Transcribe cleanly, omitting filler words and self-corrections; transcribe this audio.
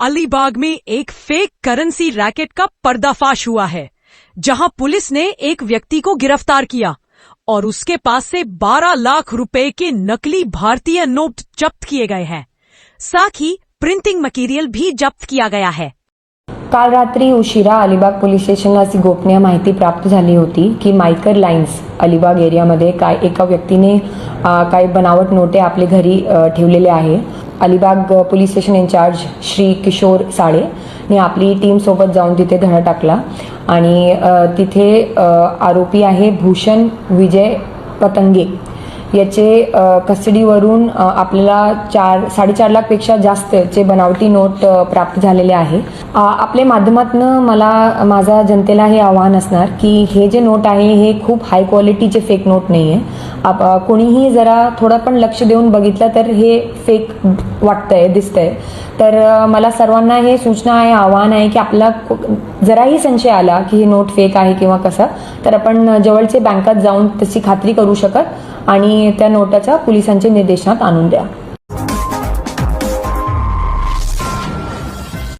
अलीबाग में एक fake currency racket का पर्दाफाश हुआ है, जहां पुलिस ने एक व्यक्ति को गिरफ्तार किया और उसके पास से 12 लाख रुपए के नकली भारतीय नोट जब्त किए गए हैं। साथ ही प्रिंटिंग मटेरियल भी जब्त किया गया है। काल रात्री उशिरा अलिबाग पोलीस स्टेशनला अशी गोपनीय माहिती प्राप्त झाली होती की मायकर लाईन्स अलिबाग एरियामध्ये एका व्यक्तीने काही बनावट नोटे आपले घरी ठेवलेले आहे। Alibag police station incharge Shri Kishore Sale ने आपली टीम सोबत जाऊन तिथे धडा टाकला आणि तिथे आरोपी आहे भूषण विजय पतंगे याचे कस्टडीवरून आपल्याला 4.5 लाख पेक्षा जास्तचे बनावटी नोट प्राप्त झालेले आहे। आपल्या माध्यमातून मला माझा जनतेला हे आव्हान असणार की हे जे नोट आहे हे खूप हाय क्वालिटीचे फेक नोट नाहीये। कोणीही जरा थोडं पण लक्ष देऊन बघितलं तर हे फेक वाटतंय दिसतंय। तर मला सर्वांना हे सूचना आहे आव्हान आहे की आपल्याला जराही संशय आला की हे नोट फेक आहे किंवा कसं तर आपण जवळचे बँकात जाऊन त्याची खात्री करू शकत आणि त्या नोटाच्या पोलिसांच्या निर्देशनात आणून द्या।